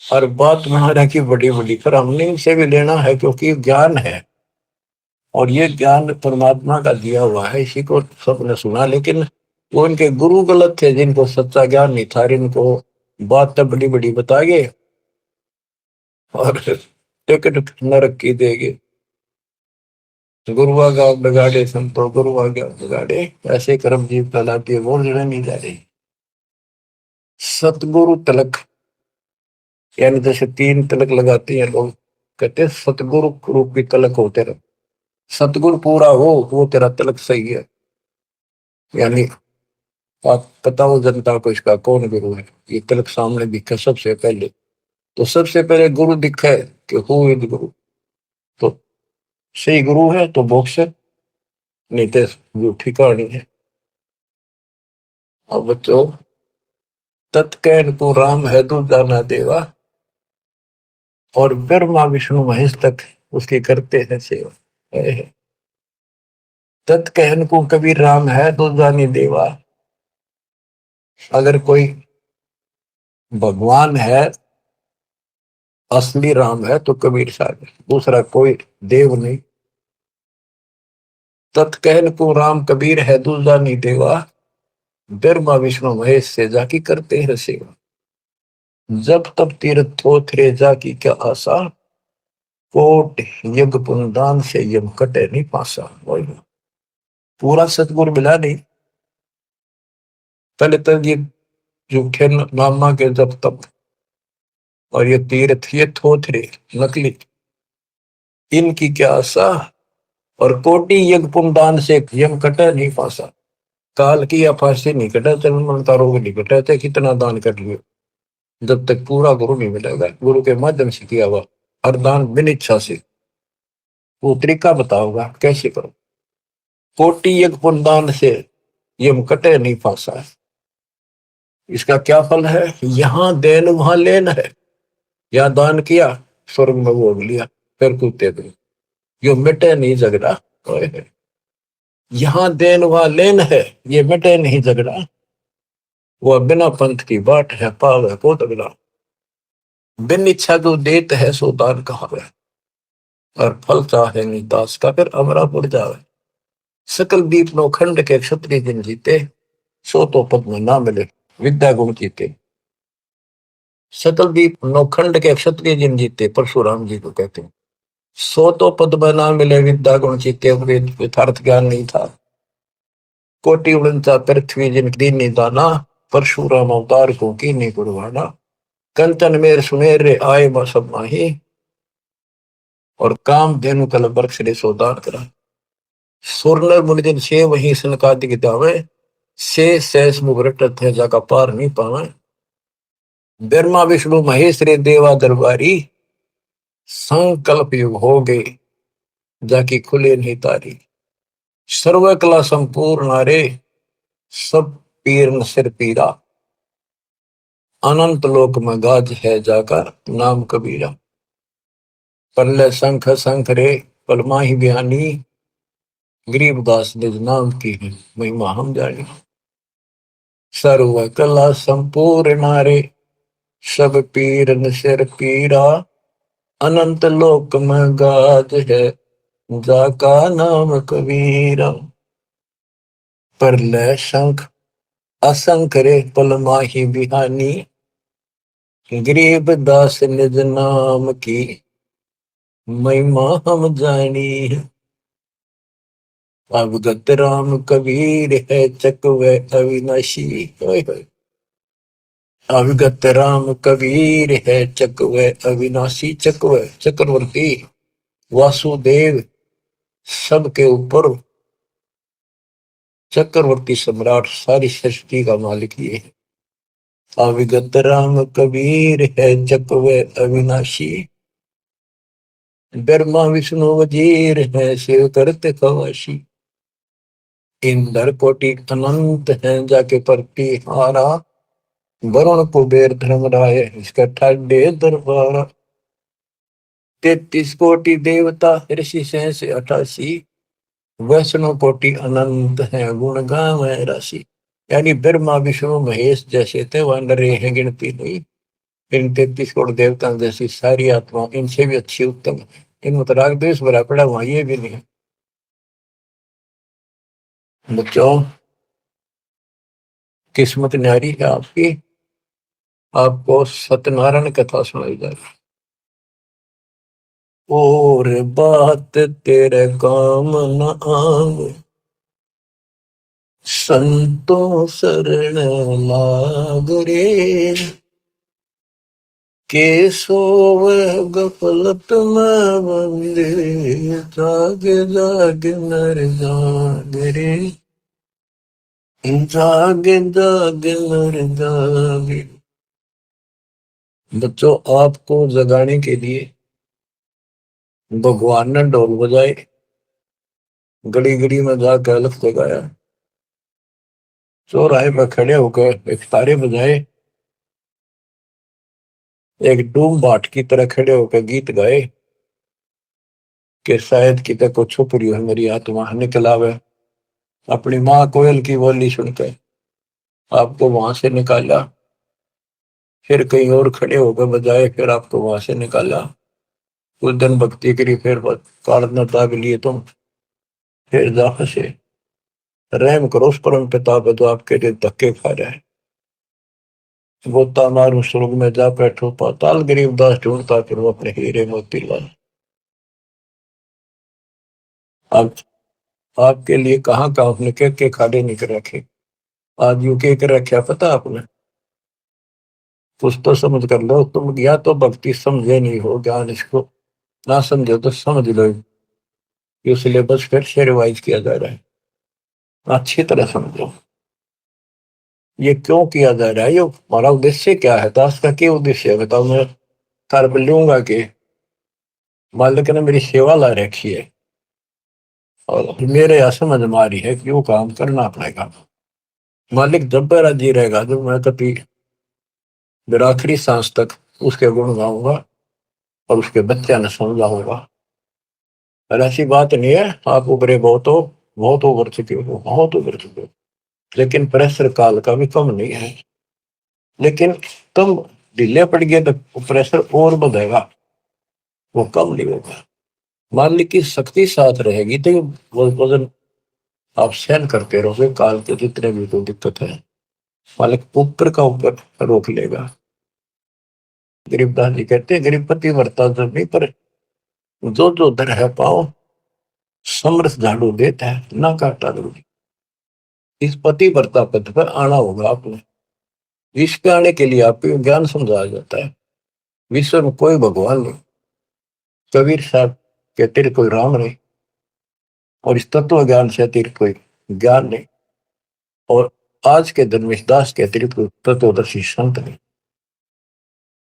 और बात महाराज की बड़ी बड़ी, पर हमने इनसे भी लेना है क्योंकि ज्ञान है, और ये ज्ञान परमात्मा का दिया हुआ है, इसी को सबने सुना। लेकिन वो इनके गुरु गलत थे, जिनको सच्चा ज्ञान नहीं था, इनको बात तो बड़ी बड़ी बता गए और टिकट नरक की देंगे। गुरुआ गाँव बिगाड़े संतो, गुरुआ गाँव बिगाड़े, ऐसे कर्म जीव कहलाती वो जड़े नहीं जा रही। सतगुरु तिलक, यानी जैसे 3 तिलक लगाते हैं लोग, कहते हैं सतगुरु रूप की तिलक हो तेरा, सतगुरु पूरा हो वो तेरा तिलक सही है। यानी आप बताओ जनता को इसका कौन गुरु है, ये तिलक सामने दिखे सबसे पहले, तो सबसे पहले गुरु दिखे कि हु इज गुरु, तो सही गुरु है तो मोक्ष है, नहीं तो झूठी कहानी है। अब बच्चों, तत्कैन को राम है तू जाना देवा, और ब्रह्मा विष्णु महेश तक उसकी करते हैं सेवा। तत्कहन को कबीर राम है तो जानी देवा। अगर कोई भगवान है, असली राम है, तो कबीर साहब है, दूसरा कोई देव नहीं। तत्कहन को राम कबीर है तू जानी देवा, ब्रह्मा विष्णु महेश से जाकी करते हैं सेवा। जब तब तीर्थ थोथरे जाकी क्या आशा, कोट यज्ञ पुनदान से यम कटे नहीं पासा। वही पूरा सतगुरु मिला नहीं, पहले तो ये झूठे नामा के जब तब, और ये तीर्थ ये थोथरे नकली, इनकी क्या आशा, और कोटि यज्ञ पुनदान से यम कटे नहीं पासा। काल की या फांसी नहीं कटा, जन्म तारों नहीं कटा, थे कितना दान कर लियो, जब तक पूरा गुरु नहीं मिलेगा, गुरु के माध्यम से किया हुआ हर दान बिन इच्छा से। वो तरीका बताओगा कैसे करो। कोटि एक पुण्यदान से ये कटे नहीं फांसा है। इसका क्या फल है? यहां देन वहां लेन है। या दान किया, स्वर्ग में भोग लिया, फिर कूदते गए। यो मिटे नहीं झगड़ा। यहां देन वहां लेन है, ये मिटे नहीं झगड़ा। वह बिना पंथ की बाट है, पाव है को तगड़ा। बिन इच्छा जो देत है सो दान कहावे, और फल चाहे नहीं दास का फिर अमरा पुर जावे। सकल दीप नो खंड के क्षत्रिय जिन जीते, सो तो पद में ना मिले विद्या गुण जीते। सकल दीप नौखंड के क्षत्रिय जिन जीते, परशुराम जी को कहते हैं। सो तो पद में ना मिले विद्या गुण जीते, यथार्थ ज्ञान नहीं था। कोटि उड़नता पृथ्वी जिन दीनी दाना, परशुराम अवतार को की नहीं कुर्बाना। कंचन मेर सुमेर रे आए सब माही, और काम धेनु कल बरख रे सोदान करा। सुरनर मुनिजन से वही सनकादिक दावे, से सहस मुख रटत है जाका पार नहीं पावे। ब्रह्मा विष्णु महेश रे देवा दरबारी, संकल्प युग हो गए जाकी खुले नहीं तारी। सर्व कला संपूर्ण नारे, सब पीर न सिर पीरा। अनंत लोक में गाज है जाका नाम कबीरा। पल्ले शंख शंख रे पलमा ही बयानी, गरीबदास निज नाम की है महिमा हम जानी। सर्व कला संपूर्ण नारे, सब पीर न सिर पीरा। अनंत लोक में गाज है जाका नाम कबीरा। परलय शंख असंख रे पल माही बिहानी, गरीब दास निज नाम की महिमा हम जानी। अवगत राम कबीर है चकवे अविनाशी। अवगत राम कबीर है चकवे अविनाशी। चकवे चक्रवर्ती, वासुदेव सबके ऊपर चक्रवर्ती सम्राट, सारी सृष्टि का मालिक ये है। अविगत राम कबीर है चकवे अविनाशी, ब्रह्मा विष्णु वजीर है शिव करते खवाशी। इंद्र कोटि अनंत है जाके परती हारा, वरुण कुबेर धर्म राय इसका ठाडे दरबारा। 33 कोटि देवता ऋषि सहस 88, वैष्णव कोटि अनंत है गुण गावे राशि। यानी ब्रह्मा विष्णु महेश जैसे थे वह नरे हैं गिनती नहीं। इन 33 करोड़ देवता जैसी सारी आत्मा इनसे भी अच्छी उत्तम है। इन राग द्वेष भरा पड़ा वहां ये भी नहीं है। बच्चों, किस्मत न्यारी है आपकी। आपको सत्यनारायण कथा सुनाई जाए। और बात तेरे काम न आवे, संतों शरण लाग रे। के सोवे गफलत में बंदे, जाग जाग नर जाग रे। जाग जाग नर जाग। बच्चों, आपको जगाने के लिए भगवान ने ढोल बजाए, गली गली में जाकर अलख जगाया, चौराहे में खड़े होकर एक तारे बजाए, एक डूम बाट की तरह खड़े होकर गीत गाए कि शायद कितने को छुप रही है मेरी आत्मा निकल आवे। अपनी माँ कोयल की बोली सुनकर आपको वहां से निकाला, फिर कहीं और खड़े होकर बजाए, फिर आपको वहां से निकाला। कुछ दिन भक्ति करी, फिर काल न दाग लिए तुम, फिर जहां से रहम करो उस परम पिता पे जो आपके लिए धक्के खा रहा है। गोता मारू स्वर्ग में जा बैठो पाताल, गरीबदास ढूंढता फिर वो अपने हीरे मोती लाल। आप आपके लिए कहाँ का आपने के खाड़े निकल रखे। आज यू के रखा पता आपने? कुछ तो समझ कर लो तुम, या तो भक्ति समझे नहीं हो, ज्ञान इसको ना समझो तो समझ लो। ये सिलेबस फिर से रिवाइज किया जा रहा है, अच्छी तरह समझो। ये क्यों किया जा रहा है, ये हमारा उद्देश्य क्या है, दास का क्या उद्देश्य है बताओ। मैं कर लूंगा कि मालिक ने मेरी सेवा ला रखी है, और मेरे यहाँ समझ में आ रही है कि वो काम करना पड़ेगा। मालिक जब मेरा जी रहेगा, जब मैं कभी मेरा आखिरी सांस तक उसके गुण गाऊंगा और उसके बच्चे ने समझाऊंगा। और ऐसी बात नहीं है आप उभरे बहुत उभर चुके हो, बहुत उभर चुके हो, लेकिन प्रेशर काल का भी कम नहीं है। लेकिन तुम ढीले पड़ गए तो प्रेशर और बढ़ेगा, वो कम नहीं होगा। मान ली की शक्ति साथ रहेगी तो वो वजन आप सहन करते रहोगे, काल के जितने भी कोई दिक्कत है मालिक ऊपर का ऊपर रोक लेगा। गरीबदास जी कहते हैं गरीबपति वर्ता जब नहीं, पर जो जो दर है पाओ समर्थ झाड़ू देता है ना काटा जरूरी। इस पति वर्ता पद पर आना होगा आपने। विश्व पे आने के लिए आपको ज्ञान समझाया जाता है। विश्व में कोई भगवान नहीं, कबीर साहब कहते थे कोई राम नहीं, और इस तत्व ज्ञान से अतिरिक्त कोई ज्ञान नहीं। और आज के धर्मेश के अतिरिक्त कोई तत्वदर्शी संत नहीं।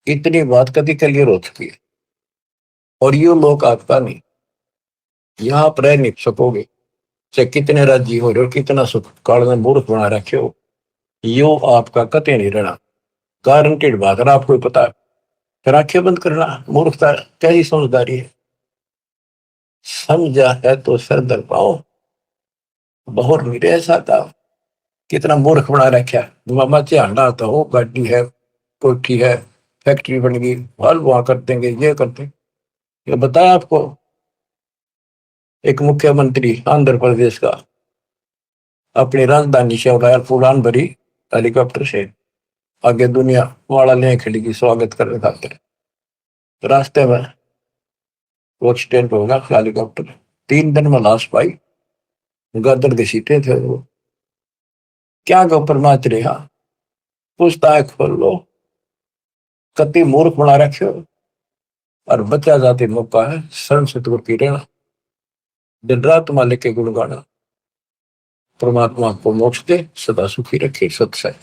इतनी बात कभी क्लियर हो चुकी है। और ये लोग आपका नहीं, यहाँ आप रह नहीं सकोगे, चाहे कितने राज्य हो रहे हो, कितना सुख काल में मूर्ख बना रखे हो, यो आपका कते नहीं रहना। गारंटेड बात है, आपको पता है। फिर आंखें बंद करना मूर्खता, कैसी समझदारी है। समझा है तो सर दर पाओ, बहुत मेरे ऐसा था। कितना मूर्ख बना रखा, मामा झांडा आता हो, गाड़ी है, कोठी है, फैक्ट्री बन गई, हल वहां कर देंगे, ये कर देंगे। ये बताया आपको एक मुख्यमंत्री आंध्र प्रदेश का अपनी राजधानी से उड़ाया उड़ान भरी हेलीकॉप्टर से, आगे दुनिया वाला ले खड़ी स्वागत करने खातिर। रास्ते में वो एक्सीडेंट होगा, हेलीकॉप्टर 3 दिन में लाश पाई, गदर घसीटे थे वो। क्या गो परमाच रहा, पूछता है खोल लो, कति मूर्ख बना रखे हो। और बचा जाती मौका है शर्म से तो पी रहना, दिन रात मालिक के गुण गाना। परमात्मा को मोक्ष दे, सदा सुखी रखे, सत्संग।